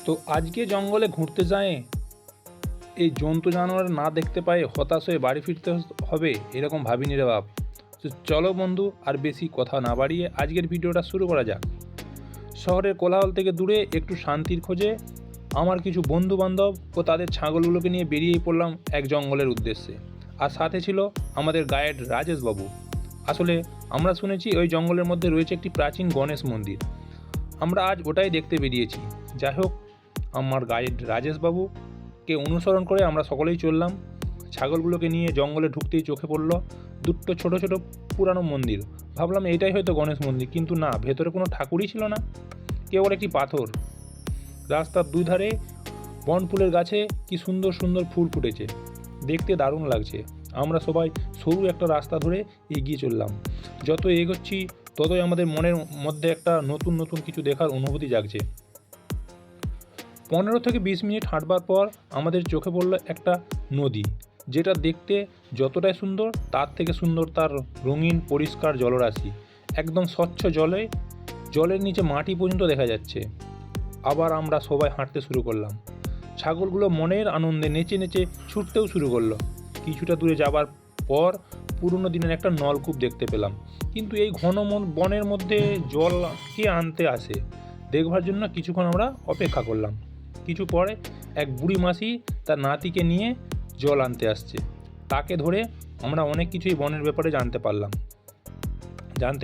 তো আজকে জঙ্গলে ঘুরতে যায় এই জন্তু জানোয়ার না দেখতে পায়ে হতাশ হয়ে বাড়ি ফিরতে হবে এরকম ভাবিনি রে বাপ। তো চলো বন্ধু, আর বেশি কথা না বাড়িয়ে আজকের ভিডিওটা শুরু করা যাক। শহরের কোলাহল থেকে দূরে একটু শান্তির খোঁজে আমার কিছু বন্ধু বান্ধব ও তাদের ছাগলগুলোকে নিয়ে বেরিয়েই পড়লাম এক জঙ্গলের উদ্দেশ্যে। আর সাথে ছিল আমাদের গাইড রাজেশবাবু। আসলে আমরা শুনেছি ওই জঙ্গলের মধ্যে রয়েছে একটি প্রাচীন গণেশ মন্দির। আমরা আজ ওটাই দেখতে বেরিয়েছি। যাই হোক, আমার গাইড রাজেশবাবুকে অনুসরণ করে আমরা সকলেই চললাম। ছাগলগুলোকে নিয়ে জঙ্গলে ঢুকতেই চোখে পড়ল দুটো ছোট ছোট পুরানো মন্দির। ভাবলাম এইটাই হয়তো গণেশ মন্দির, কিন্তু না, ভেতরে কোনো ঠাকুরই ছিল না, কেবল একটি পাথর। রাস্তার দুই ধারে বন ফুলের গাছে কি সুন্দর সুন্দর ফুল ফুটেছে, দেখতে দারুণ লাগছে। আমরা সবাই সরু একটা রাস্তা ধরে এগিয়ে চললাম। যত এগোচ্ছি ততই আমাদের মনের মধ্যে একটা নতুন নতুন কিছু দেখার অনুভূতি জাগছে। 15 থেকে 20 মিনিট হাঁটবার পর আমাদের চোখে পড়ল একটা নদী, যেটা দেখতে যতটাই সুন্দর তার থেকে সুন্দর তার রঙিন পরিষ্কার জলরাশি। একদম স্বচ্ছ জলের নিচে মাটি পর্যন্ত দেখা যাচ্ছে। আবার আমরা সবাই হাঁটতে শুরু করলাম। ছাগলগুলো মনের আনন্দে নেচে নেচে ছুটতেও শুরু করলো। কিছুটা দূরে যাবার পর পুরনো দিনের একটা নলকূপ দেখতে পেলাম, কিন্তু এই ঘন বনের মধ্যে জল কে আনতে আসে দেখবার জন্য কিছুক্ষণ আমরা অপেক্ষা করলাম। কিছু পরে এক বুড়ি মাসি তার নাতিকে নিয়ে জল আনতে আসছে। তাকে ধরে আমরা অনেক কিছুই বনের ব্যাপারে জানতে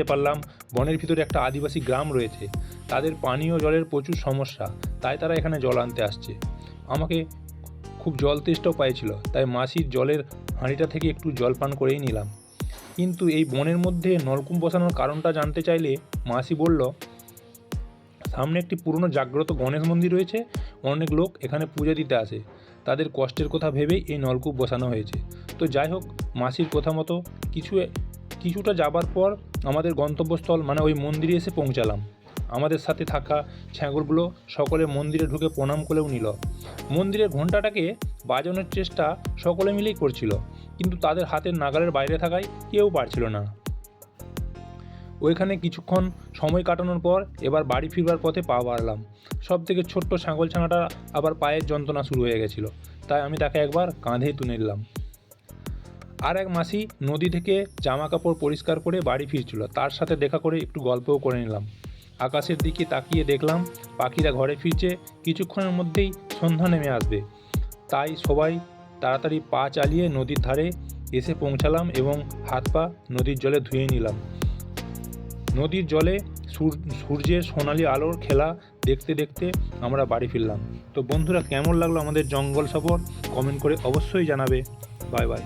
পারলাম বনের ভিতরে একটা আদিবাসী গ্রাম রয়েছে, তাদের পানীয় জলের প্রচুর সমস্যা, তাই তারা এখানে জল আনতে আসছে। আমাকে খুব জল তেষ্টাও পাইছিল, তাই মাসির জলের হাঁড়িটা থেকে একটু জল পান করেই নিলাম। কিন্তু এই বনের মধ্যে নলকূপ বসানোর কারণটা জানতে চাইলে মাসি বলল, সামনে একটি পুরনো জাগ্রত গণেশ মন্দির রয়েছে, অনেক লোক এখানে পুজো দিতে আসে, তাদের কষ্টের কথা ভেবেই এই নলকূপ বসানো হয়েছে। তো যাই হোক, মাসির কথা মতো কিছুটা যাবার পর আমাদের গন্তব্যস্থল মানে ওই মন্দিরে এসে পৌঁছালাম। আমাদের সাথে থাকা ছাগলগুলো সকলে মন্দিরে ঢুকে প্রণাম করেও নিল। মন্দিরের ঘণ্টাটাকে বাজানোর চেষ্টা সকলে মিলেই করছিল, কিন্তু তাদের হাতের নাগালের বাইরে থাকায় কেউ পারছিল না। ওইখানে কিছুক্ষণ সময় কাটানোর পর এবার বাড়ি ফিরবার পথে পা বাড়ালাম। সব থেকে ছোট্ট ছাগল ছানাটা আবার পায়ের যন্ত্রণা শুরু হয়ে গেছিলো, তাই আমি তাকে একবার কাঁধে তুলে নিলাম। আর এক মাসি নদী থেকে জামা কাপড় পরিষ্কার করে বাড়ি ফিরছিল, তার সাথে দেখা করে একটু গল্পও করে নিলাম। আকাশের দিকে তাকিয়ে দেখলাম পাখিরা ঘরে ফিরছে, কিছুক্ষণের মধ্যেই সন্ধ্যা নেমে আসবে, তাই সবাই তাড়াতাড়ি পা চালিয়ে নদীর ধারে এসে পৌঁছালাম এবং হাত পা নদীর জলে ধুয়ে নিলাম। নদীর জলে সূর্যের সোনালি আলোর খেলা দেখতে দেখতে আমরা বাড়ি ফিরলাম। তো বন্ধুরা, কেমন লাগলো আমাদের জঙ্গল সফর কমেন্ট করে অবশ্যই জানাবে। Bye bye.